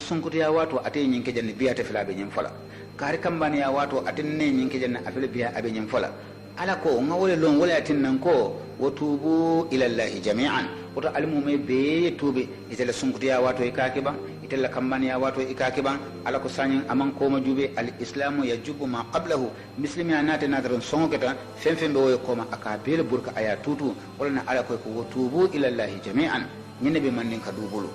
sunkutuya wato ate ñinke janne biyata fila be ñin fola kari kambaniya wato atenne ñinke janne afele biya abe ñin fola ala ko nga wole lon wole atinnan ko wa tubu ila llahi jami'an woto almume be tuube itela sunkutuya wato e kake ban itella kambaniya wato e kake ban ala ko sañin aman koma juube al islamu yajubu ma qablahu muslimi a naate nataron songoketa fen be woyo koma aka bele burka aya tutu wolana ala koy ko wa tubu ila llahi jami'an ñinne be mandin ka dubulu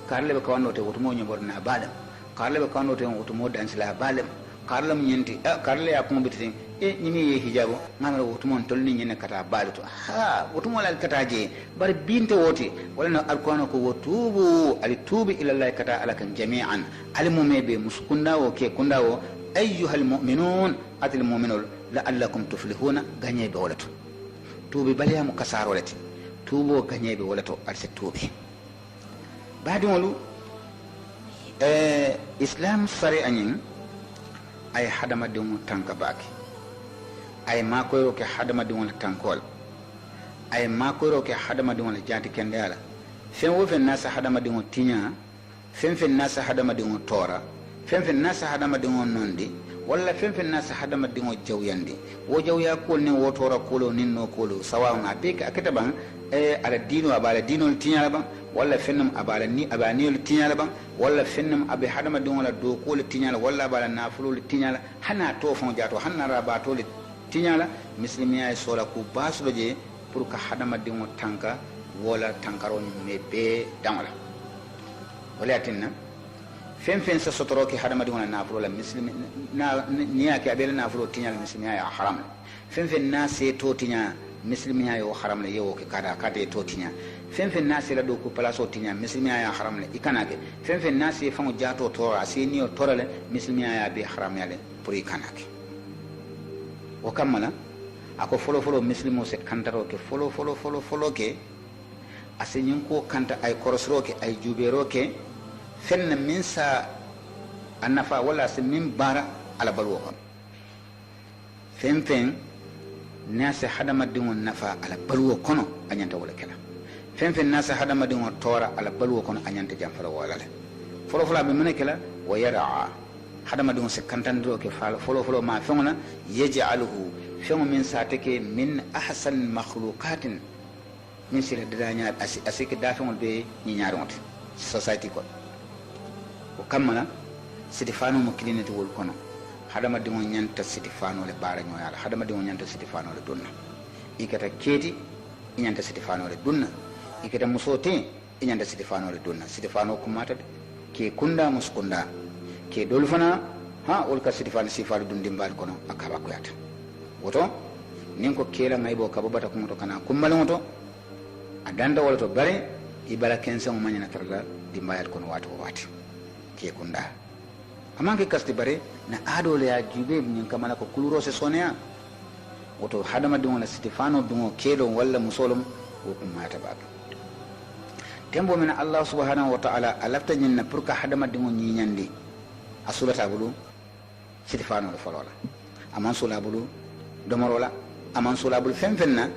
karle be kawannote woto mo ñoborna baɗam karle be kawannote woto mo dansila baɗam karle mo ñenti karle ya kuma bititin ñimi ye hijabo ngamara woto mon tolni ñene kata baɗe to ha woto mo lal kata je bar binte woti wala no alqur'an ko wotubu ali tubi ila allah kata ala kan jami'an ali mumebe muskunda o ke kunda o ayyuhal mu'minun atil mu'minul la'allakum tuflihuna gañebe walato tubi baliyamo kasarolati tubo gañebe walato alse tubi baadiŋolu islam sari añiŋ a ye hadamadiŋo tanka baake a ye maakoyiro ke hadamadiŋo le tankoo la a ye maakoyiro ke hadamadiŋo le jaati kendeya la feŋ wo feŋ naasa hadamadiŋo tiñaa feŋ feŋ naasa hadamadiŋo toora feŋ feŋ naasa hadamadiŋo nondi walla feŋ feŋ naasa hadamadiŋo jawyandi wo jawya kuwolu niŋ wo toora kuwolu niŋ noo kuwolu sawaŋ a bee a keta baŋ ala diino a be ala diinolu tiñaa la baŋ walla fennam abala ni abaniyol tiñala ban walla fennam abe hadama din wala do ko le tiñala walla abala nafulo le tiñala hana to fon jato hana rabato le tiñala muslimiya sola ku basulo je pour ka hadama din tanka wala tankaro me be damala wala tinna fen sa sotoro ke hadama din wala nafulo la muslimi na niya ke abela nafulo tiñala muslimiya ya haram fen na se to tiña muslimiya yo haram le yo ke kada kade to tiña fen nasi la do ko place o tiña muslimiya ya haram le ikanake fen nasi fango jato tora seni o torale muslimiya ya be haram yale pour ikanake o kamala ako folo muslimo se kantaro ke folo ke asenyin ko kanta ay korosro ke ay jubero ke fen min sa annafa wala se min bara ala balwo kon fen nasi hadama dingon nafa ala balwo kono anyanta wala kala fen nasa hadamadiŋo toora ala baluwo kono a ñanta janfara wala le folo be mene kela wa yaraa hadamadiŋo se kantandiro ke folo ma feŋo la yajaluhu feŋo min saate ke min ahsan makhluqatin min sila dadañaar asike dafeŋol be ñiñaariŋo te society ko o kamma la siti faano mo kiliniti wol kono hadamadiŋo ñanta siti faano le baarañoya la hadamadiŋo ñanta siti faano le dunna i kata keeti i ñanta siti faano le dunna ikata musote inyanda Stefano le donna Stefano kumata ke kunda muskunda ke dolfana ha olka Stefano sifalu dundi mbal kono akaba ko yata woto ninko kela ngaybo kabata ko moto kana kumbal moto adanda wala to bare ibala kensa mo manyana tarla dimbayal kono wato wati ke kunda amanke kasti bare na ado le ya jube nyin kamala ko kuluro se sonya woto hadama dum la Stefano dum kelo walla musolum ko kumata baba tembo men Allah subhanahu wa ta'ala alafta nyinna pour ka hadama dingo nyinyandi asulata bulu Stefano le folola aman sula bulu domorola aman sula bulu fenfenna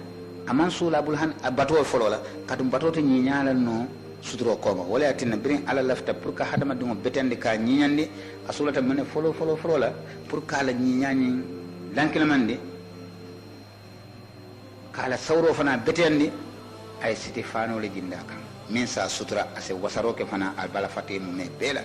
aman sula bulu han bato folola kadum bato to nyinyala no sutro koma wala atina birin ala lafta pour ka hadama dingo betende ka nyinyandi asulata men folola pour ka la nyinyani lankilmande kala sawro fana betende ay Stefano le jindaka min sa sutura ase wasaro ke fana albala fatimu me bela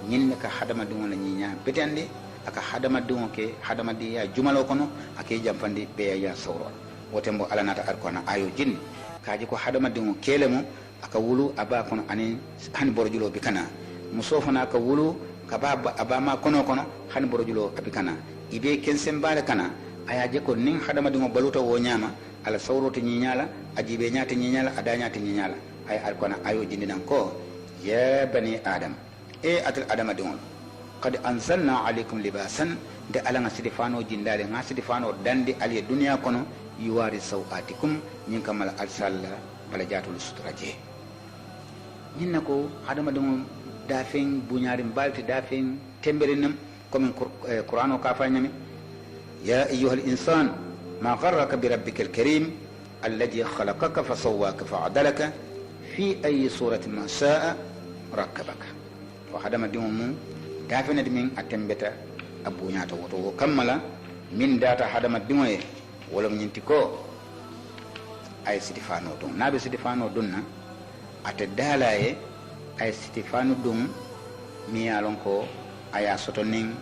ñinne ka hadama dum la ñiña betende aka hadama dum ke hadama di ya jumalo kono ake jamfandi be ya sawro wotembo ala nata arkona ayo jinni kaji ko hadama dum kelemo aka wulu aba kono ani hani borjulo bikana muso fana aka wulu ka baba abama kono hani borjulo abikana ibe kensen bale kana ayaje ko nin hadama dum baluto wo nyama ala sawro to ñiñala ajibe ñata ñiñala adanya to ñiñala ay alkona ayo jindinan ko ya bani adam atal adama dum qad anzalna alaykum libasan de alanga Stefano jindale nga Stefano dandi ali dunya kono yuwari sawatikum nyin kamal alsalla bala jatul sutraje nyinna ko adama dum dafin bunyari balti dafin temberenam comme qur'ano ka fanyami ya ayyuhal insan ma gharraka bi rabbikal karim alladhi khalaqaka fasawwaka fa'adalaka في أي صورة ما شاء ركبك ko hadama dimo mum dafenede min a tembeta a buñata woto ko kammala min data hadama dimo e wala ñinti ko ay siti fano ɗum naɓe siti fano ɗum na ate daala e ay siti fano ɗum mi yalon ko aya soto nin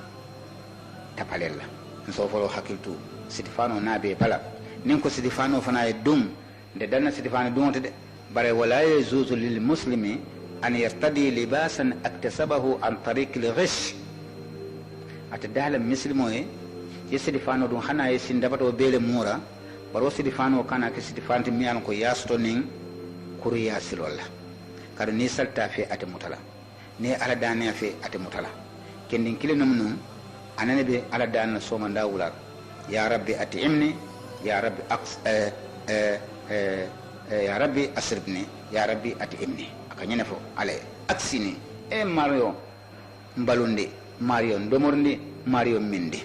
tapalella so folo hakkiltu siti fano naɓe pala nin ko siti fano fana e ɗum nde danna siti fano ɗumote de bare wala yajuzu lil muslimi an yartadi libasan aktasabahu an tariqi l ghish ate daala misilimo e ye siti fano ɗum hana ye sin dabato beele muura baro sidi fano kana ke sidi fanti miyan ko yasto nin kuru yasilolla kadu ni salta fe ate mutala ni ala dania fe ate mutala kendin kilinum num anane be ala dan soma ndawular ya rabbi atimni ya rabbi ya rabbi asribni ya rabbi atimni akanyene fo ale aksini e mario mbalunde mario ndomorde mario minde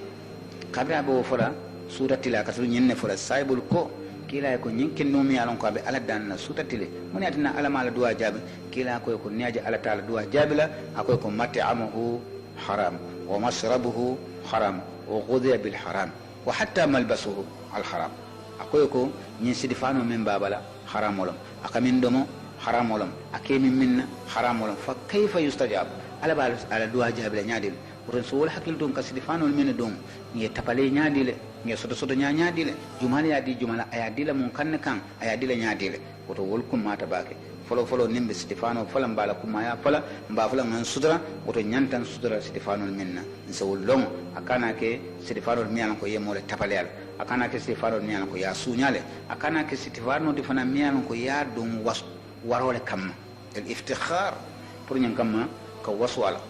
kabra bo fora sutatila ka su ñenne fola saybul ko kila ko ñinkin no mi alon ko be ala dan sutatile mun yatina ala mala duwa jabi kila ko niaje ala taala duwa jabila akoy ko mat'amuhu haram wa mashrabuhu haram wa ghudiya bil haram wa hatta malbasuhu al haram akoy ko ñin sidifano men babala haramolom akamin domo haramolom akemi minna haramolom fa kayfa yustajab ala bal ala duwa jabila ñadil pour so wol hakil dum ka sidifano men dum ñe tapale ñadile nge soto soto ñañaadile jumala yaadi jumala a yaadila mum kanne kan a yaadila ñaadile woto wol kummata baake folo folo nimbe stéphano fala mbala kummaya fala mba fala ngan sudra woto ñantan sudra stéphano minna nse wol long akana ke stéphano miyalan ko yemole tapaleyal akana ke stéphano miyalan ko ya suñale akana ke stéphano di fana miyalan ko ya dum was warole kamma el iftikhar pour ñan kamma ko waswala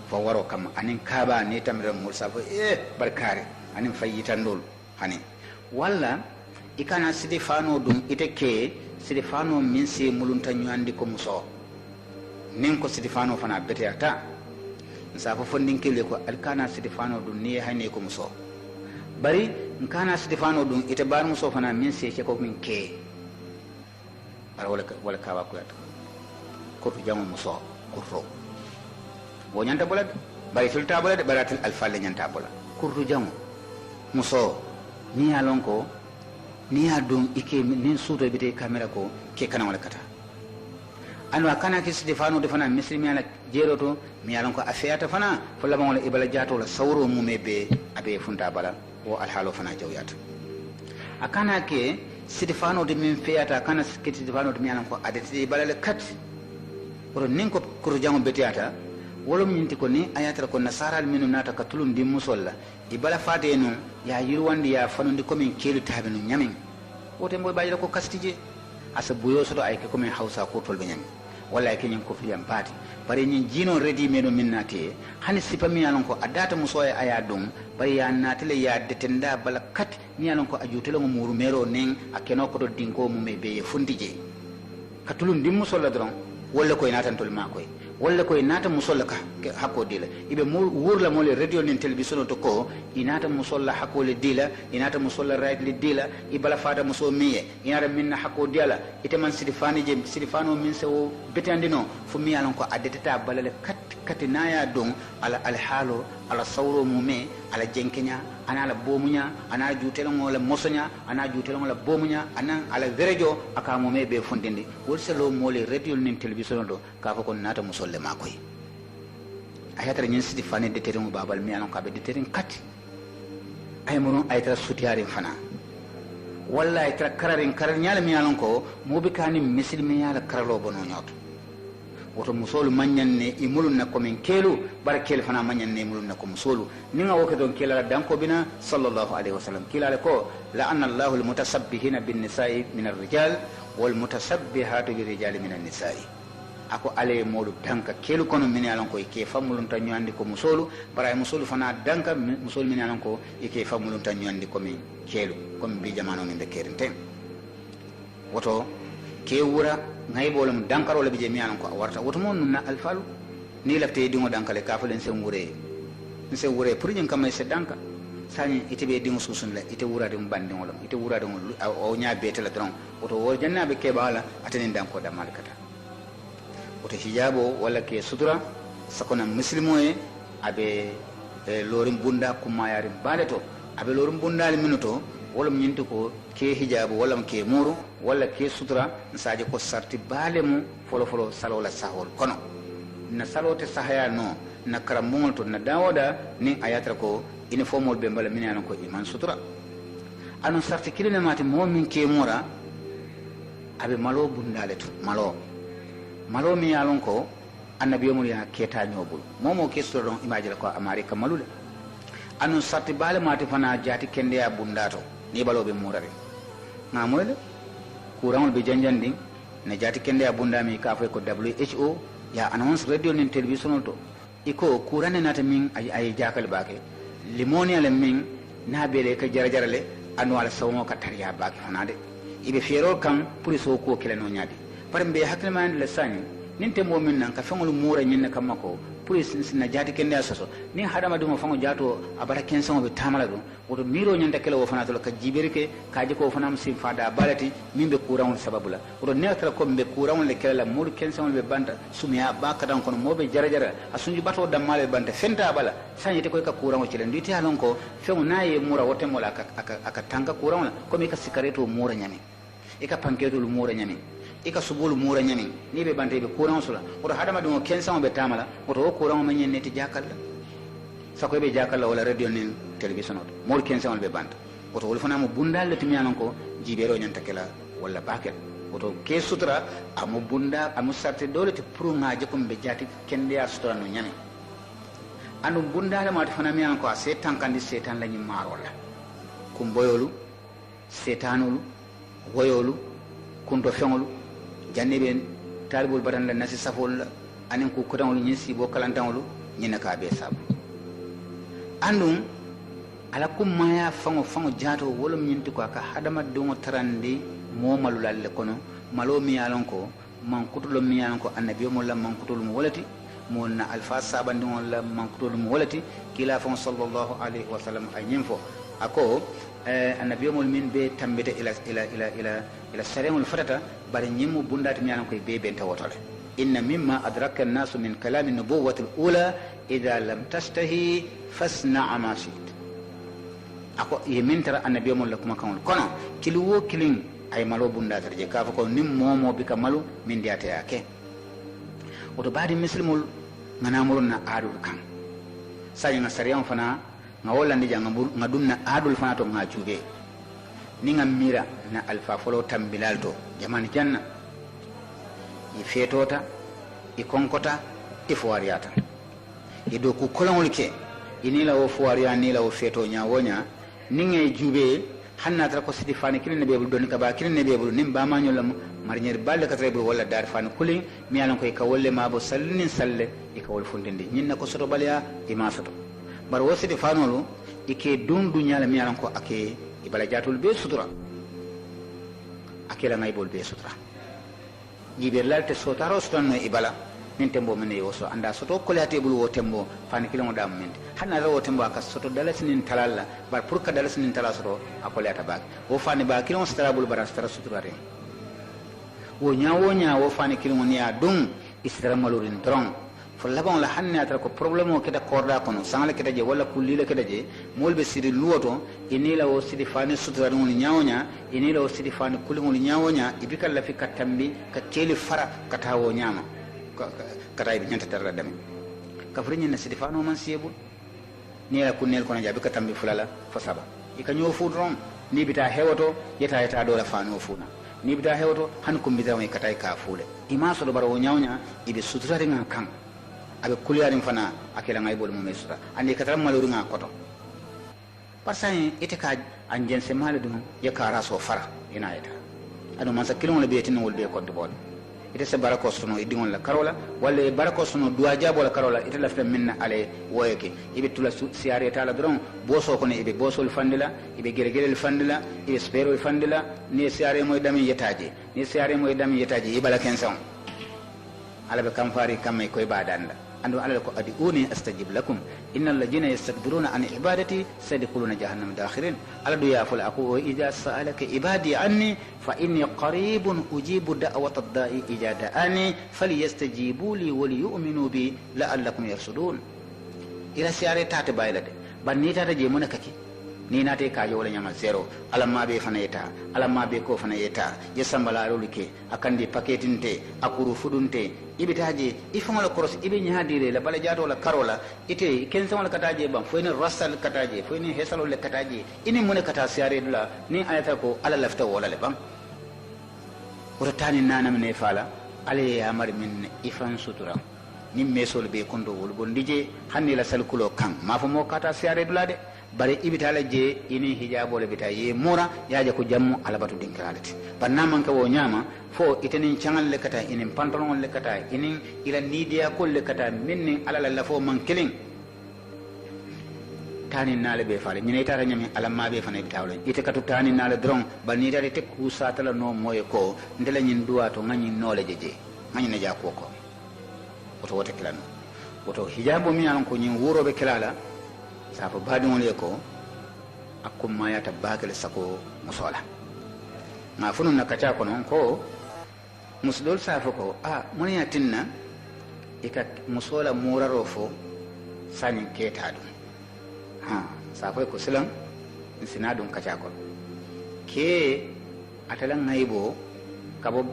fo waro kamma anin kaaba ni tamira mul safo barkare anin fayyitandol hani walla ikana sidi fano dum ite ke sidi fano min se mulunta ñandi ko muso nin ko sidi fano fana beteyata sa fo fondin kele ko alkana sidi fano dum ni hayne ko muso bari nkana sidi fano dum ite bar muso fana min se ko min ke ara wala kawa ko yata ko to jamu muso kurro bo ñanta bolade bari sulta bolade baratil alfalle ñanta bola kurru jamu muso ni ya lon ko ni ya dum ike nin suto bite camera ko ke kana wala kata anwa kana ke Stefano de fana misri mi ala jero to mi ya lon ko afiyata fana fala ma wala ibala jato la sawro mu mebe abe funta bala o alhalo fana jawyata akana ke Stefano de min fiyata kana ke Stefano de mi ala ko adeti balale kat woro nin ko kuru jango betiata wolom ñinti ko ni ayatara ko nasaral minu nata ka tulum di musolla di bala fate no ya yirwandi ya fanundi komin kelu tabe no nyamin wote mboy bayira ko kastije asa buyo soto ay ke komin hausa ko tolbe nyami walla ay ke nyin ko fiyam pati bare nyin jino redi meno minnate hani sipa mi yalon ko adata musoye aya dum bare ya natele ya detenda bala kat mi yalon ko ajutelo mo muru mero nen akeno ko do dinko mo me be fundije ka tulum di musolla dron walla koy natan tol ma koy walla koye naata musolla ka hakko dila iɓe wurla mole radio nin télévision to ko inata musolla hakkole dila inata musolla raytle dila i bala fata muso miye inata minna hakko diyala iteman sidifani je sidifano min sewo betandino fo mi yalan ko addetata balale kati naya don ala alhaalo ala sawro mume ala jenkeña ana ala bomuña ana jutelongola mosoña ana jutelongola bomuña ana ala verejo aka mume ɓe fondinde wol selo mole radio nin télévision do ka fo kon nata musolle makoy a yatara ñin sidi fane deterin babal mi anon ko aɓe deterin kati ay monon aytara sutiyarin fana walla aytara kararin karar ñala mi anon ko moɓe kani misilmi yala karalo bono ñawto woto musolu mañanne i mulunna komin keelu bara keel fana mañanne mulunna ko musolu ninga woke don kelala danko bina sallallahu alaihi wasallam kilale ko la anna allahu almutasabbihina bin nisa'i min ar-rijal wal mutasabbihatu bir rijali min an-nisa'i ako ale modu danka keelu kono min yalan ko ke famulunta ñandi ko musolu bara musolu fana danka musolu min yalan ko ke famulunta ñandi ko min keelu comme bi jamano min be kerinte woto ke wura ngaybolum dankarole be je mi anan ko warta woto mon na alfalu ni lafte dingo dankale ka falen sen wure pour ñin kamay se danka sani ite be dingo susun la ite wura dum bandi ngolom ite wura dum o nya bete la dron woto wo jannabe ke bala atene danko da malkata woto hijabo wala ke sutura sakona muslimo e abe lorin bunda kumayari bale to abe lorin bunda le minuto wala nyinti ko ke hijabu wala ke muru wala ke sutura saje ko sarti bale mu folo salola sahol kono na salote sahaya no na karambungol to na dawoda ni ayatra ko uniformol be mbala minana ko iman sutura anu sarti kilina mati mo min ke mura abe malo bundale to malo mi yalon ko annabi yomul ya keta nyobul momo ke sutura don imaji ko amerika malule anu sarti bale mati fana jati kende ya bundato ni balobe murare ngamoyle kuramul be janjandi na jati kende ya bundami ka fay ko WHO ya announce radio nin television to iko kurane nata min ay jakal baake limoni ala min na bele ka jarajarale anu ala sawmo ka tariya baake fanade ibe fero kan police ko keleno nyaadi parambe hakilman le sani ninte momin nan ka fengol mura nyin kam mako police na jati kende asoso ni hadama dum fango jato abara kenso be tamala dum woto miro nyanta kele wo fanato ka jiberike kaaji ko fanam sim fada balati mimbe kurawon sababula woto netra ko be kurawon le kele modu kenso be banta sumiya ba kadan kono mobe jarajara asunji bato damale banta fenta bala sanyete ko ka kurawon ci len diti halon ko fengo naye mura wote mola aka tanga kurawon ko mi ka sikareto mura nyami e ka panketo lu mura nyami ika subulu mura nyami ni be bante be kuran sula oto hadama dum kensan be tamala oto o kuran ma nyen neti jakalla sako be jakalla wala radio nin television oto mol kensan be banta oto wol fana mo bundal lati mianon ko jibero nyanta kala wala bakel oto ke sutra amu bunda amu sarte dolati pour ngaje ko be jati kende ya sutra no nyami anu bundal ma fana mianon ko setan kandi setan lañi marola kum boyolu setanulu woyolu kunto fengolu janne ben talibul badan la nasi safol anen ko kodawol nyi sibo kalantawol nyina ka be sabu andum ala kum maya fango jato wolum nyinti ko ka hadama dungo tarandi mo malulalle kono malo mi yalon ko man kutulo mi yalon ko annabi mo lam man kutulo mo wolati mo na alfa sabandi mo lam man kutulo mo wolati kila fa sallallahu alaihi wasallam ay nyimfo ako annabi mo min be tambete ila saremul fatata bari nyimu bundati mi koy be ben tawotale inna mimma adraka an-nas min kalam an-nubuwwati al-ula idha lam tastahi fasna' ma shi'ta ako yemin tara annabi mo la kuma kan kono kiluwo kilin ay malo bundata je ka fa ko nim momo bi kamalu min diata yake oto badi muslimul nganamuruna adul kan sayi nga sariyam fana nga wolandi janga ngadunna adul fana to nga juube ni nga mira na alfa folo tambilal to jamani janna i fetota i konkota i fuwariyata i do ku kolongol ke inila wo fuwariya ni la wo feto nya wonya ni ngay juube hanna tara ko sidi fani kilin nebebul doni ka ba kilin nebebul nim ba ma nyolam marnyer balle ka trebe wala dar fani kulin mi yalan ko ka wolle ma bo sallin salle e ka wol fundinde nyinna ko soto balya e ma soto bar wo sidi fanolu ike dundu nyala mi yalan ko ake ibala jatul be sutura akela ngay bol be sutura jibe lalte sotaro ston ibala nin tembo men yo so anda soto kolate bul wo tembo fani kilon da men hanna rawo tembo aka soto dalasinin talalla bar pour ka dalasinin talaso akolata bak wo fani ba kilon strabul barastara suturare wo nyaawo fani kilon niya dum istra malurin dron fo labon la hanna atra ko problème o keda korda kono sangle keda je wala kulli la keda je molbe sidi luwoto inila wo sidi fani suturare woni nyaawonya inila wo sidi fani kulli woni nyaawonya ibikal la fi katambi ka keli fara katawo nyama katay bi ñanta dara dem ka friñe na sidifano man siebul ni la kunel kono jabi ka tambi fulala fo saba e ka ñoo fudron ni bita hewoto yeta do la fano funa ni bita hewoto han ko bita way katay ka fule ima so do baro nyawnya ibe sutrare nga kan abe kulyarin fana akela ngay bol mo mesura andi katram malori nga koto parsan ite ka anjen se male dum ya kara so fara ina yeta ado man sa kilon le be tin wol be ko do bol ite se barako sono idingol la karola walla barako sono duaja bola karola ite la minna ale woyeke ibe tula siare tala dron boso ko ne ibe bosol fandila ibe geregel fandila ibe spero fandila ni siare moy dami yetaje ni siare moy dami yetaje ibala kenson ala be kam fari kam koy badanda ando ala ko adiuni astajib lakum innal ladina yastakbiruna an ibadati sayadkhuluna jahannama dakhirin ala du ya fala aqu idha sa'alaka ibadi anni fa inni qaribun ujibu da'wata ad-da'i idha da'ani falyastajibu li wa liyu'minu bi la'allakum yarsudun ila siare tate baylade banni tata je mona kaki ni nate kaje wala nyama zero alamma be fana yeta alamma be ko fana yeta ye sambala rolike akandi paketinte akuru fudunte ibitaje ifangala koros ibe nyaadire la bala jato la karola ite kensama kataje bam foyni rasal kataje foyni hesalo le kataje ini mona kata siare dula ni ayata ko ala lafta wala le bam urtani nana mene fala ale amar min ifan sutura ni mesol be kondo wol bondije hanni la salkulo kan ma fo mo kata siare dula de bare ibitala je ini hijabo le bita ye mura yaje ko jammu alabatu dinkalati banna man ka wo nyama fo itenin changal le kata inin pantalon le kata inin ila nidia kol le kata minni alala la fo man kilin tani nale be fale nyine tara nyami alamma be fane bitawle ite katu tani nale dron banni dare te ku satala no moye ko ndela nyin duwa to ngani nole jeje ngani ne ja ko oto wote kilano oto hijabo mi an ko nyin wuro be kilala safo baadiŋol ye ko a kummayata baakele sako musola ŋa funun na kaca kono ko musidol safo ko mun ya tinna i ka musola muraro fo sanin keta dum safo ko silan sina dum kaca kono ke atala ŋayibo kabo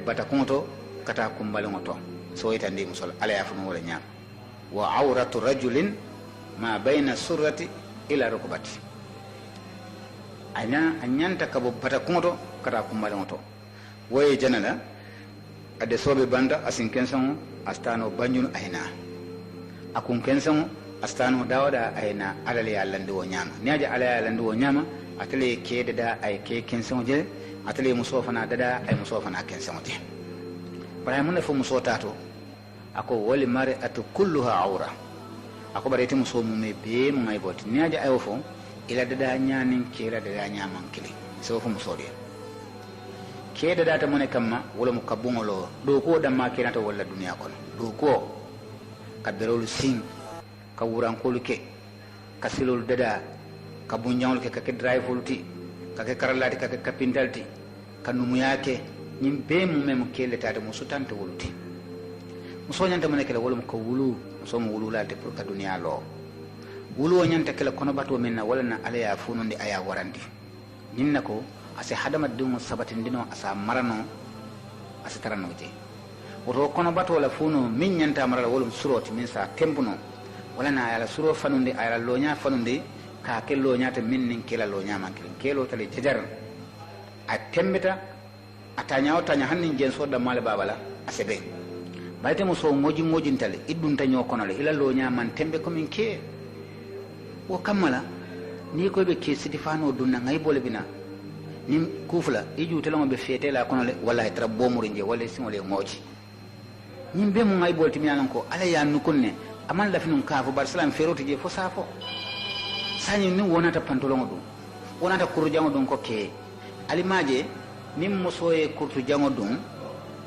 batakuŋo to kata kumbaliŋo to so yitandi musola ala ya funu wala ñaama wa awratu rajulin ma bayna surrati ila rukbati anyanta kabo bata kumoto kata kumbale moto woye janala ade sobe banda asin kensan astano banyun ayna akun kensan astano dawada ayna alale ya landi wo nyama niaje ala ya landi wo nyama atale ke dada ay ke kensan je atale musofana dada ay musofana kensan je bara mun fo musotato ako wali mare atu kulluha awra ako barete muso mume be mo ngay boti niaje ayo fo ila dada nyanin kila dada nyaman kili so fo muso de ke dada ta mone kamma wala mu kabungolo do ko damma kenata wala duniya kono do ko kaberol sin ka wuran ko luke ka silol dada ka bunjawol ke ka drive fulti ka ke karalati ka ke kapintalti ka numu yake nyim be mu mem kele tata muso tante wuluti muso nyanta mone kala wala mu ko wulu so mo wululate pour ka duniya lo wulu nyanta kala kono bato minna wala na ala ya funundi aya warandi ninna ko ase hadama dum sabatin dino asa marano ase tarano je woto kono bato la funu min nyanta marala wolum suroti min sa tembuno wala na ala suro fanundi ala lonya fanundi ka ke lonya ta min nin kila lonya man kelo tale jajar a tembeta atanya otanya hannin jen so da male babala ase be bayte muso moji tale idun tanyo kono le ila lonya man tembe ko min ke o kamala ni ko be ke sidifano dunna ngay bole bina ni kufla iju telamo be fete la kono le wallahi tra bomuri nje wala simole moji nim be mo ngay bolti mi anan ko ala ya nukunne aman la finun kafu bar salam feroti je fo safo sanyi ni wonata pantolongo dum wonata kurjango dum ko ke alimaje nim musoye kurtu jango dum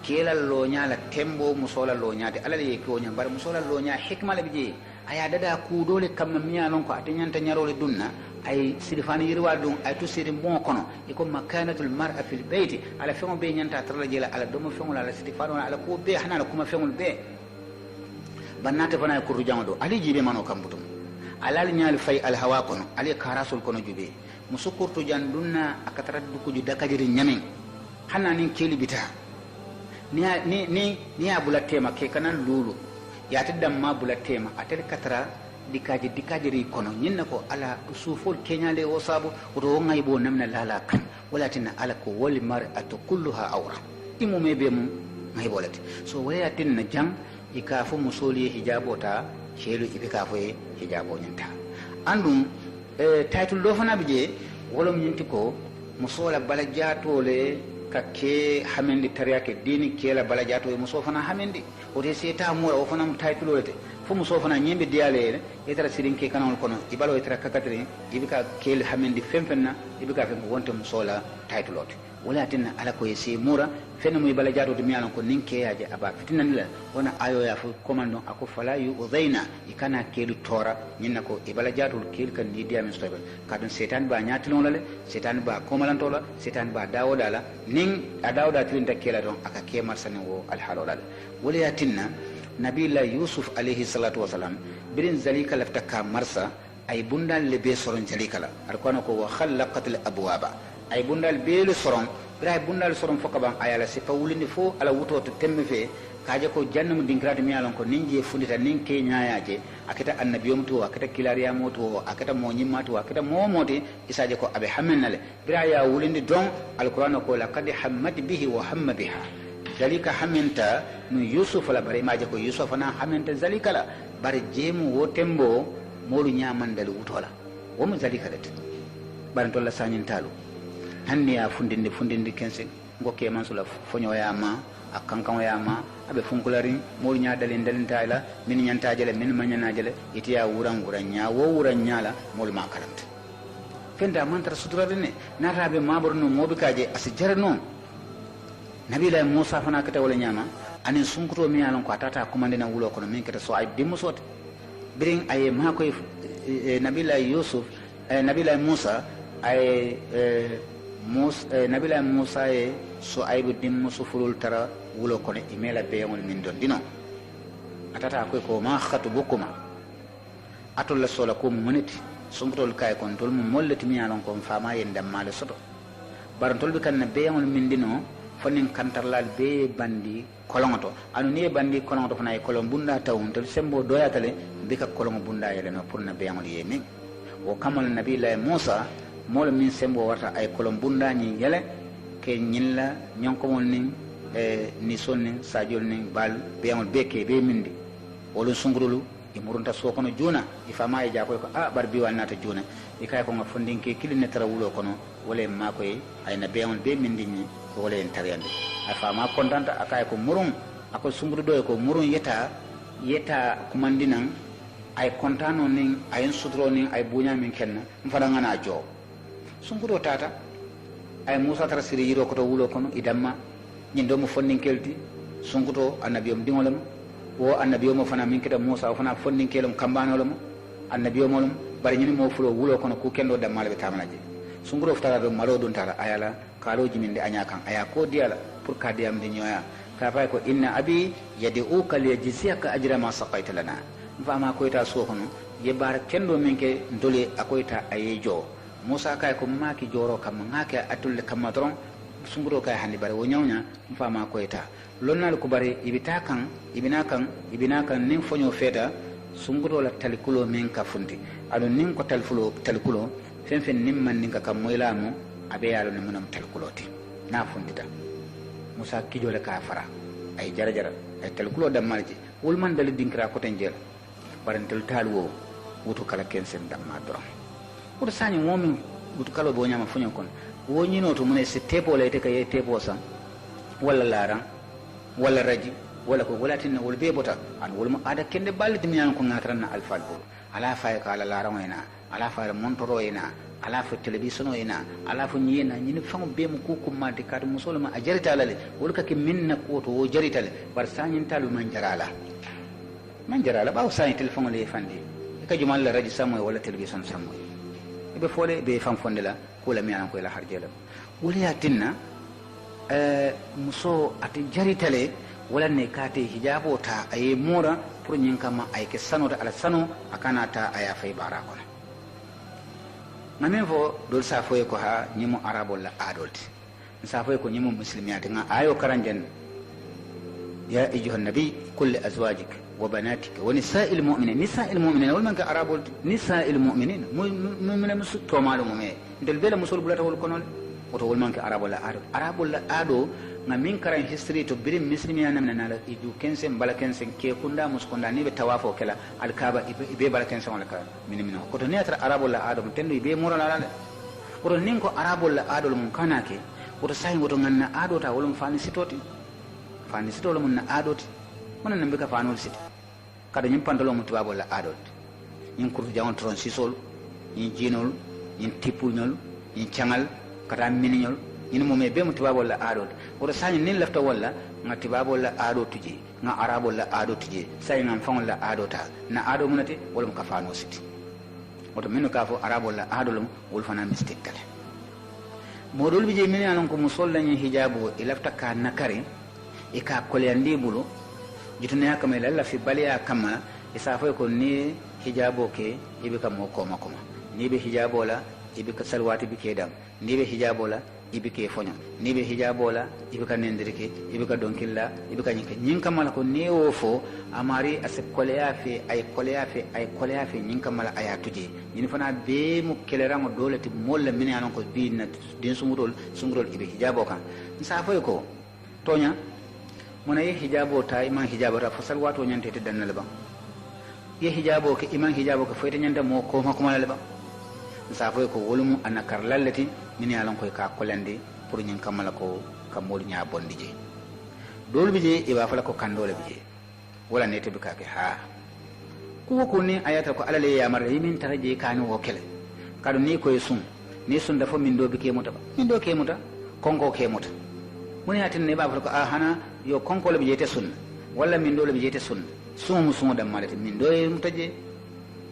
kela lonya la tembo musola lonya de alale yake wonya bar musola lonya hikma la bije aya dada ku dole kam miya non ko atanyanta nyarole dunna ay silfani yirwa dum ay to siri bon kono e ko makanatul mar'a fil bayt ala femo be nyanta tarla jela ala do mo femo la silfano ala ko be hanala kuma femo be banata fana ko rujango do ali jibe mano kambutum alal nyaal fay al hawa kono ali karasul kono jube musukurtu jan dunna akatara du ko ju dakajiri nyamen hanani keli bita ni abula tema ke kanan lulu ya tiddam ma bula tema atel katara dikaji ri kono nyinna ko ala usuful kenyale o sabu ro ngay bo namna lala kan wala tinna ala ko wal mar'atu kulluha awra imu mebe mu ngay bolati so wala tinna jang ikafu musoli hijabo ta shelu ibika fo hijabo nyanta andum title do fana bije wolom nyinti ko musola bala jatole kakke hamendi tariyake dini kela bala jato e muso fana hamendi o de seta mura o fana title lete fo muso fana ñembe diyale etara sirin ke kanawol kono ibalo etara kakatri ibika kel hamendi femfenna ibika fen ko wonte musola taytulote wala tinna ala ko yesi mura fenna muy bala jaado mi alan ko ninke yaaje aba fitinan la wona ayo ya fu komando ako fala yu udaina ikana kelu tora nyinna ko ibala jaado kel kan di diamen stobe kadon setan ba nyatilon la setan ba komalantola setan ba dawodala nin adawda tilinta kela don aka ke marsane wo al halolal wala tinna nabila yusuf alayhi salatu wasalam birin zalika lafta ka marsa ay bundal le be soron zalika la ar kono ko wa khalaqatil abwaba ay bundal beelu soron bira bundal soron foka ban ayala se pawulinde fo ala wuto to temme fe kaje ko jannum dinkrata mi alon ko ninje fundita nin ke nyaayaje akata annabiyum to akata kilariya moto akata mo nyimma to akata mo moti isaje ko abe hamennale bira ya wulinde don alquran ko laqad hammat bihi wa hamma biha zalika haminta no yusuf la bare maje ko yusuf na haminta zalika la bare jemu wo tembo molu nyamandal wutola wo mo zalika det bare to la sanyin talu hanni ya fundinde kense ngokke man sula fonyoyama akankanyoyama abe funkulari molu nya dalen tayla min nyanta jele min manyana jele itiya wuran nya wo wuran nyala molu ma karanta fenda man tar suturade ne natabe maborno mobikaje asjarno nabila musa fana kata wala nyama anin sunkuto mi alon ko atata komande na wulo kono min kata so ay dimmusot birin ay ma koy nabila yusuf nabila musa ay nabila musa e so aybu dimmusu fulul tara wulo kono imela beewol min don dino atata koy ko ma khatu bukuma atol la sola ko muniti sunkutol kay kon tol mo mollati mi alon ko fama yendam male soto barantol bi kan na beewol min dino fonin kantarlal be bandi kolongoto anu ni bandi kolongoto fana e kolon bunda tawun to sembo doyatale bika kolongo bunda yele no pour na beamol yemi o kamal nabi la musa mol min sembo warta ay kolon bunda ni yele ke nyilla nyonko mon ni sonni sajol ni bal beamol beke be mindi wolu sungurulu e murunta sokono juna ifama e jakoy ko bar biwal nata juna e kay ko ngafondinke kiline tara wulo kono wole makoy ay na beamol be mindi ni wala en tariyande afama kontanta akay ko murun ako sunguru do ko murun yeta kumandinan ay kontano nin ay sudro nin ay bunya min kenna mfada ngana jo sunguru tata ay musa tar siri yiro ko to wulo kono idamma nyindo mo fonnin kelti sunguto annabiyom dingolam wo annabiyom fana min kita musa fana fonnin kelum kambanolum annabiyom bari nyini mo fulo wulo kono ku kendo dammal be tamanaje sunguro ftara do malo don tara ayala kaloji min de anya kan aya ko diala pour ka diam de nyoya ka fay ko inna abi yad'uka liyajziyaka ajra ma saqaita lana fama ko ita so hono ye bar kendo min ke ndole akoita ayejo musa kay ko maki joro kam ngake atul kam madron sunguro kay handi bare wo nyawnya fama ko ita lonnal ko bare ibita kan ibina kan nin fonyo feta sunguro la talikulo min ka fundi ado nin ko talikulo fen nimman ninka kam moylamo abe yalo ne munam talkuloti na fundita musa kijole ka fara ay jara ay talkulo dammalji wulman dal dinkra ko tenjel barantel talwo wutu kala kensen damma doron wutu sani momin wutu kala bo nyama funyo kon wonyino to mune se tepo lete kay tepo san wala laran wala raji wala ko walatin wol be bota an wol ma ada kende balti mi an ko ngatran alfal bo ala fay ka ala laran wayna ala fa montoro ina ala fa television ina ala fa nyina nyini fango be mu kukum ma de kadu musolma a jarita lale wol ka ke minna ko to o jarita le bar sanyin talu man jarala ba sanyin telephone le fandi ka jumal la radio samoy wala television samoy be fole be fam fonde la ko la mi an ko la harjela wala ya tinna muso ati jarita le wala ne kate hijabo ta ay mura pour nyin kama ay ke sano da ala sano akana ta aya fay bara kono ngamen fo dol sa foye ko ha nyimo arabo la adolti sa foye ko nyimo muslimiyati nga ayo karanjen ya ayyuhan nabi kul li azwajik wa banatik wa nisa'il mu'minin wal man ka arabo nisa'il mu'minin mu'mina musu to malu mu'me del bela musul bulata wol kono oto wol man ka arabo la ado ngamin karan history to birim muslimiya namna nala idu kensen bala kensen ke kunda muskonda ni be tawafo kala alkaba ibe bala kensen wala ka minimino ko to neatra arabo la ado tendo ibe mura la oto ninko arabo la ado mun kanake oto sai woto nganna ado ta wolum fani sitolo mun na ado ti wonan nambe ka fanol siti kada ñim pantalo mu tibabo la adol ñim kurtu jawon tron sisol ñi jinol ñi tipuñol ñi cangal kata miniñol ñi mo me be mu tibabo la adol wala sañi nin lafta wala nga tibabo la ado tuje nga arabo la ado tuje say ngam fangol la ado ta na ado munati wala mu kafano siti woto minu ka fo arabo la ado lum wol fana mistake kale modol bi je min anon ko musol lañi hijabu ilafta ka nakari e ka kolyandi bulu jutune akama la fi baliya kama isa fay ko ni hijabo ke ibe kam ko makoma ni be hijabo la ibe ka salwati bi kedam ni be hijabo la ibe ke fonyo ni be hijabo la ibe ka nendirike ibe ka donkilla ibe ka nyin kamala ko ne wo fo amari ase kolya fe ay nyin kamala aya tuje nyin fana be mu keleramo dolati molla min anon ko bi na den sumurol ibe hijabo kan isa fay ko tonya mona ye hijabo ta iman hijabo ta fasal wato nyante te dannal ba ye hijabo ke iman hijabo ke foyta nyanta mo ko makuma la ba sa foy ko wolumu anakar lallati min yalan koy ka kolande pour nyin kamala ko kamol nya bondi je dol bi je e ba fala ko kandole bi je wala ne te bi ka ke ha ko ni ayata ko alale ya mar yimin taraje kanu wo kele kadu ni koy sun ni sun dafa min do bi ke muta ba min do ke muta konko ke muta muni hatin ne ba ko hana yo konkole bi jete sunna walla min dole bi jete sunna sumu dam malati min do e mutaje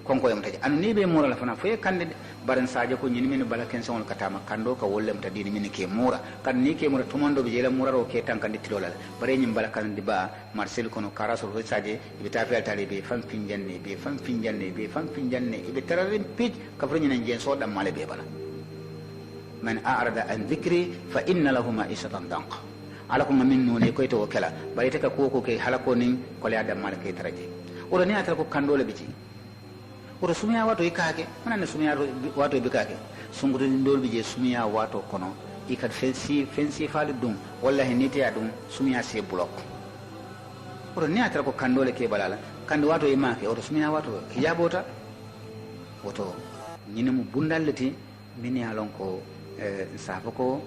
konko e mutaje anu ni be mura la fana foye kande baran saje ko nyini min bala ken son katama kando ka wolle mta dini min ke mura kan ni ke mura tumando bi jela mura ro ke tankandi tilolal bare nyim bala kan di ba marcel kono karaso ho saje bi tafel tali be fam finjanne be tararin pij ka fro nyina jen so dam male be bala man a'rada an dhikri fa inna lahu ma'ishatan danqa ala ko min none ko to kala bari te ka ko ke halako nin ko le adam mala ke taraje o ne atara ko kandole biji o sumiya wato ikake mana ne sumiya wato bikake sungudo ndol bije sumiya wato kono ikat fensi faali dum wallahi nite ya dum sumiya se block o ne atara ko kandole ke balala kandi wato imake o sumiya wato hijabota woto nyine mu bundallati min ya lon ko safa ko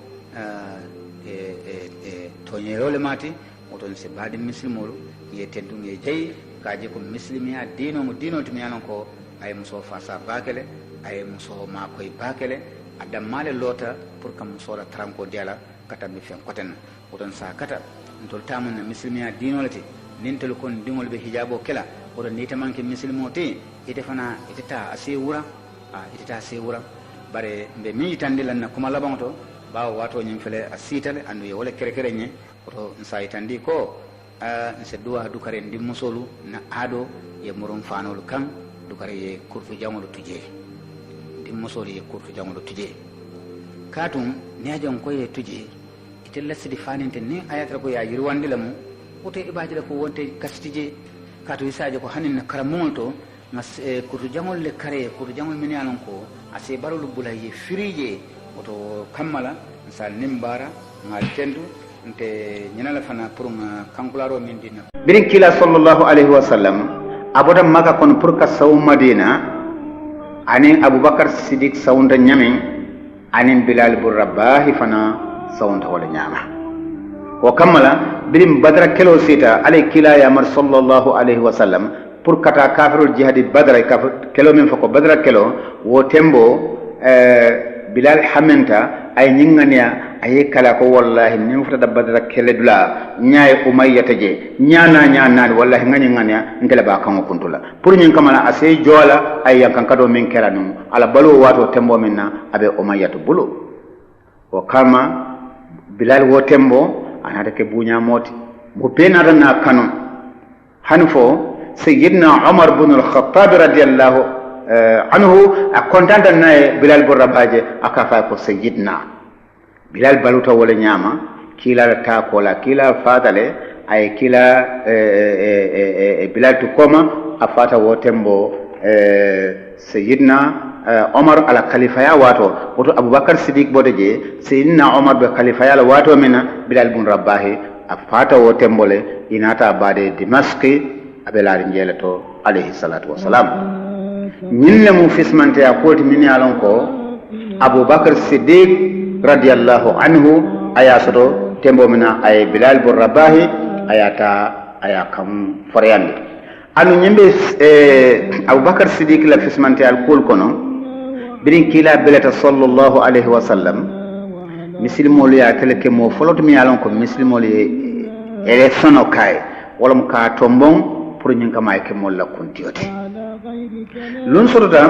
toñerole mati oton se baade muslimolu ye teddu nge jeyi kaje ko muslimiya dino to mi yanon ko ay muso fasa bakele ay muso ma koy bakele adam male lota pour kam muso la tranko diala kata mi fen koten oton sa kata ntol tamun na muslimiya dino lati nintel kon dingol be hijabo kela oton nita manke muslimo te ite fana itata ase wura bare mbe mi tande lan na kuma labanto bawo wato nyim fele asitale andu ye wala kere nye oto nsa itandi ko nse duwa dukare ndi musolu na ado ye murum fanolu kan dukare ye kurfu jamolu tuje ndi musolu ye kurfu jamolu tuje katum ne ajon ko ye tuje ite lasidi faninte ni ayatra ko ya yirwandi lamu oto ibajira ko wonte kastije katu isaje ko hanin na karamol to ngas kurfu jamol le kare kurfu jamol min yanon ko ase barulu bulaye firije oto kammala sal nimbara ngal tendu nte nyinala fana pour nga kankularo min dina birin kila sallallahu alaihi wasallam aboda maka kon pour ka saw madina ani abubakar siddiq sawnda nyame ani bilal bur rabah fana sawnda wala nyama o kammala birin badra kelo sita alay kila ya mar sallallahu alaihi wasallam pour kata kafirul jihadi badra kelo min fako badra kelo wo tembo bilal hamenta ay nyingania ay kala ko wallahi nim fata badra kele dula nyaay umayyata je nyana wallahi ngania ngela ba kan kuntula pour nyin kamala asay jola ay yankan kado min keranu ala balu wato tembo minna abe umayyatu bulu o kama bilal wo tembo anata ke bunya moti bo penata na kanu hanfo sayyidina umar ibn al-khattab radiyallahu anhu akontanta naye bilal bo rabaje akafa ko sayyidna bilal baluta wala nyama kila ta kola kila fadale ay kila bilal to koma afata wotembo sayyidna umar ala khalifa ya wato woto abubakar siddiq bodeje sayyidina umar be khalifa ya wato mina bilal bun rabahi afata wotembo le inata bade dimaski abelari njeleto alayhi salatu wassalam ñinne mu fismante a kooti min yalon ko abubakar siddiq radiyallahu anhu aya soto tembo mina ay bilal bun rabahi ayata aya kam foryande anu ñembe abubakar sidik la fismante al kul kono birin kila belata sallallahu alaihi wasallam misilmolu ya tele ke mo foloto mi alon ko misilmolu élection o kay wala mo ka tombon pour ñin kama ke mo la kuntiyote lun sotota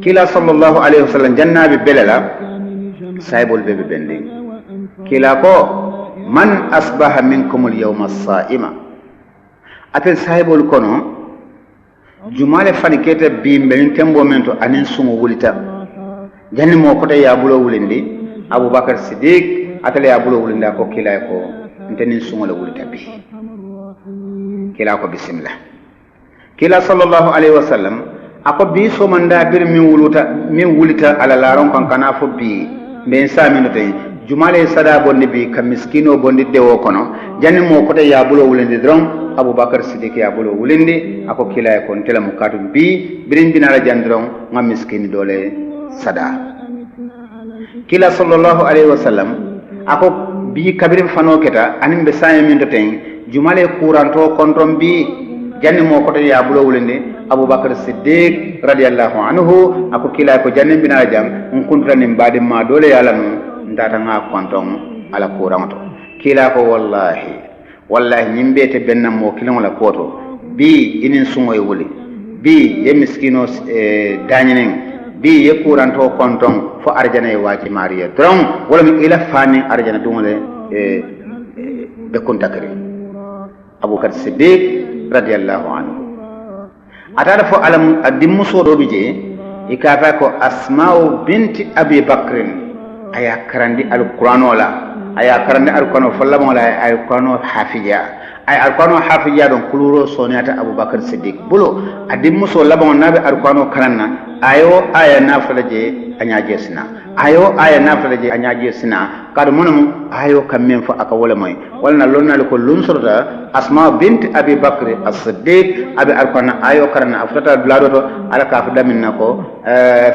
kila sallallahu alaihi wasallam jannabi belela saybol bebe bende kila ko man asbaha minkum al yawma as-sa'ima atel saybol kono jumale fani kete bi mbelin tembo mento anin sumo wulita janni mo ko ya bulo wulindi abubakar siddiq atel ya bulo wulinda ko kila ko nteni sumo la wulita bi kila ko bismillah kila sallallahu alaihi wasallam ako bi so manda bir min wulita ala laron kan kana fo bi ben sami no tay jumale sada bonni bi kam miskino bonni dewo kono janni mo ko ya bulo wulindi dron abubakar siddiq ya bulo wulindi ako kila ko ntela mukatum bi birin binara jandron ngam miskini dole sada kila sallallahu alaihi wasallam ako bi kabirin fano keta anim be sami min to tay jumale kuranto kontrom bi janni mo ko ya bulo wulindi abubakar siddiq radiyallahu anhu ako kila ko janni binara jam on kuntrani mbadi ma dole yala no ndata nga konton ala kuranto kila ko wallahi nyimbe te benna mo kilon la koto bi inin sumoy wuli bi ye miskino dañinen bi ye kuranto konton fo arjana e waji mariya dron wala mi ila fani arjana dumole be kontakari abubakar siddiq radiyallahu anhu atala fo alam adimmu sodo bije ikata ko asma'u binti abi bakrin aya karandi alqur'anola aya karande alquran fallama la alquran hafiya ay alquran hafiya don kuluro sonata abubakar siddiq bulo adim muso labon nabe alquran karanna ayo aya nafalaje anyaje sina ayo aya nafalaje anyaje sina kadu munum ayo kammen fa aka wala moy walna lonna ko lunsurda asma bint abi bakr as-siddiq abi alquran ayo karanna afata blado to ala ka fa daminna ko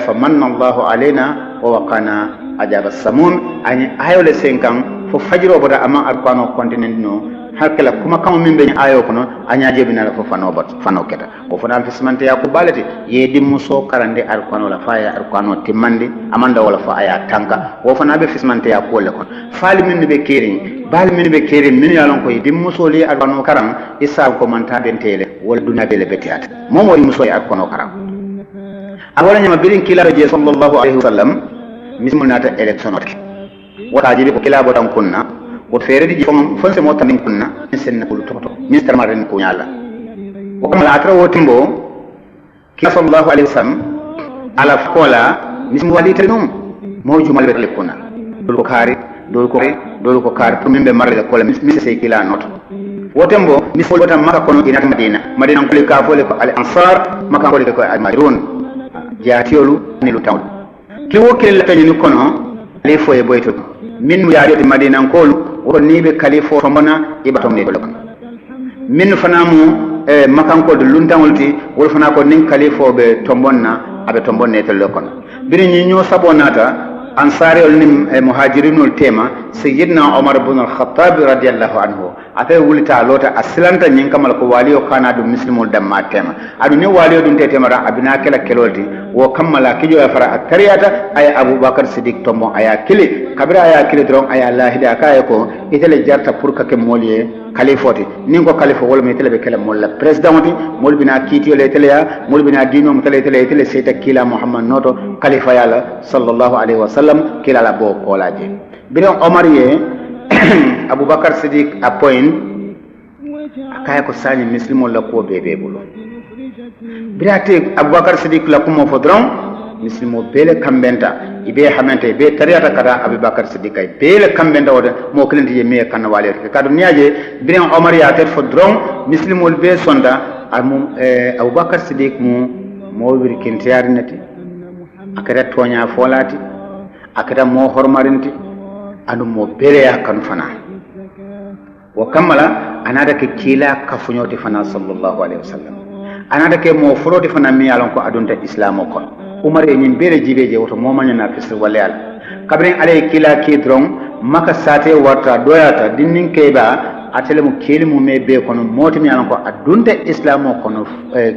fa manna allah alaina wa waqana ajaba samun ani ayo le senkan fo fajiro boda ama alquran continent no hakala kuma kam min be ayo kono anyaje binala fo fano keta o fana fismante yakko balati yedi muso karande alquran la faya alquran timmandi amanda wala fa aya tanka o fana be fismante yakko le kon fali min be kerin bal min be kerin min yalon ko yedi muso li alquran karam isa ko manta ben tele wala duna be le betiata momo muso alquran karam awala nyama birin kila je sallallahu alaihi wasallam mismul nata election wata jibi ko kila botan kunna o fere di fon fonse mo tan kunna sen na ko toto ministre maren ko nyala o kam la atra wotimbo kila sallallahu alaihi wasallam ala kola mismu wali tenum mo jumal be kunna dol ko kari dol ko kari to mimbe marle ko la mismi se kila noto wotembo misfol botan maka kono inata madina ko le ka fole ko al ansar maka ko le ko al majrun jaatiolu ni lutaw ki wokkel la tani kono le foye boyto min yaade madina ko o nibe kalifo tomona ibatom ne dolon min fanamu makanko de luntangolti wol fana ko nin kalifo be tombonna abe tombonne to lokon biri ni ñoo sabonata ansari ol nim muhajirinul tema sayyidina umar ibn al-khattab radiyallahu anhu ate wulita lota aslanta nyin kamal ko waliyo kana du muslimul damma tema adu ne waliyo dun te tema abina kala keloti wo kammala kijo ya fara tariyata ay abubakar siddiq tombo aya kili kabira aya kili dron aya lahida kay ko itele jarta pour ka ke moliye khalifoti ningo khalifo wol mi tele be kala molla presidenti mol bina kitiyo le tele ya mol bina dino mo tele seyta kila muhammad noto khalifa yalla sallallahu alaihi wasallam kila la bo kolaje biron omar ye abubakar siddiq appoint akaya ko sani muslimo la ko bebe bulo birate abubakar siddiq la ko mo fodron muslimo bele kambenta ibe hamante be tariyata kada abubakar siddiq ay bele kambenta wada mo klenti ye me kan wale kadu niaje biron omar ya tet fodron muslimo be sonda am abubakar siddiq mo wir kintiyar nati akara tonya folati akara mo hormarinti anu mo bere ya kan fana wa kamala anada ke kila kafunyoti fana sallallahu alaihi wasallam anada ke mo furoti fana mi alon ko adunta islamo ko umar e nyin bere jibeje woto mo manya na fisir walal kabrin alay kila ki dron maka sate warta doyata dinnin keba atele mu keli mu me be kono moti mi ko adunte islamo kono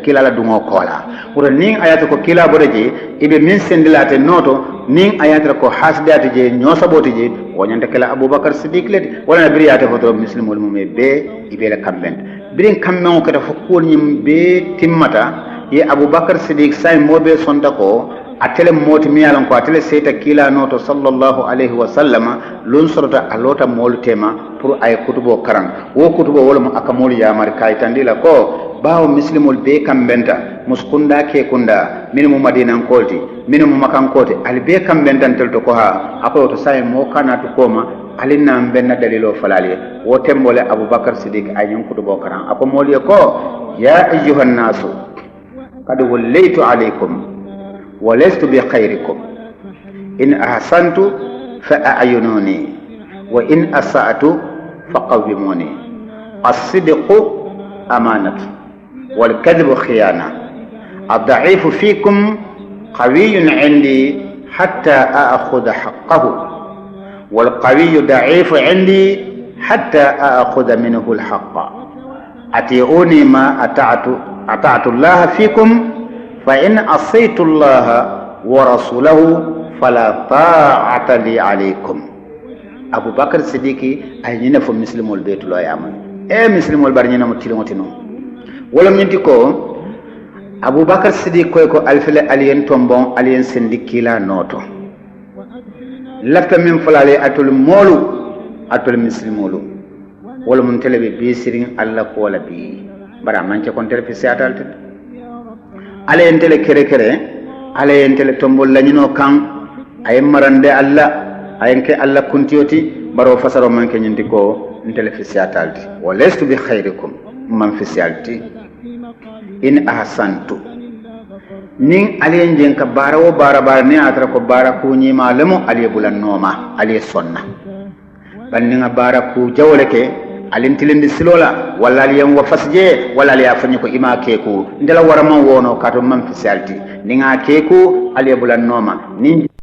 kila la dungo kola wuro nin ayata ko kila bodeje ibe min sendilate noto nin ayata ko hasdate je nyosaboti je wonyanta kala abubakar siddiq leti wala biriyate foto muslimul mu me be ibe la kamben birin kammen ko dafa ko nyim be timmata ye abubakar siddiq say mobe sonda ko atele moti mi yalan ko atele seta kila noto sallallahu alaihi wa sallama lon sorota alota molu tema pour ay kutubo karan wo kutubo wala mo akamol ya mar kay tandila ko bawo muslimul be kambenta muskunda ke kunda minimum madina kolti minimum makan kote al be kambenta telto ko ha apo to say mo kana to koma alinna benna dalilo falali wo tembole abubakar siddiq ay nyon kutubo karan apo moli ko ya ayyuhan nasu qad wallaytu alaykum ولست بخيركم إن أحسنت فأعينوني وإن أسأت فقوموني الصدق أمانة والكذب خيانة الضعيف فيكم قوي عندي حتى أخذ حقه والقوي ضعيف عندي حتى أخذ منه الحق أطيعوني ما أطعت الله فيكم فإن عصيت الله ورسوله فلا طاعة لي عليكم أبو بكر الصديق أي نفو مسلم البيت لا يعمل مسلم البرنينا متلمتنو ولم ينتكو أبو بكر الصديق كويكو ألفل ألين تومبون ألين سندكي لا نوتو لفت من فلالي أتول مولو أتول مسلمولو ولم ينتلبي بيسرين الله قولا بي برا منشا كنتل في سياتال ala entele kere ala entele tombol lañino kan ay marande alla ayenke alla kuntiyoti baro fasaro manke nyindi ko entele fi siatalti walastu bi khairikum man fi sialti in ahsantu nin aliyen jenka bara wo bara ne atara ko bara ku nyima lemo aliye bulan noma aliye sonna banninga bara ku jawleke alintilindi silola walla aliyen wa fasje walla aliya fanyi ko ima keku ndela warama wono kato man fi salti ninga keku aliye bulan noma nin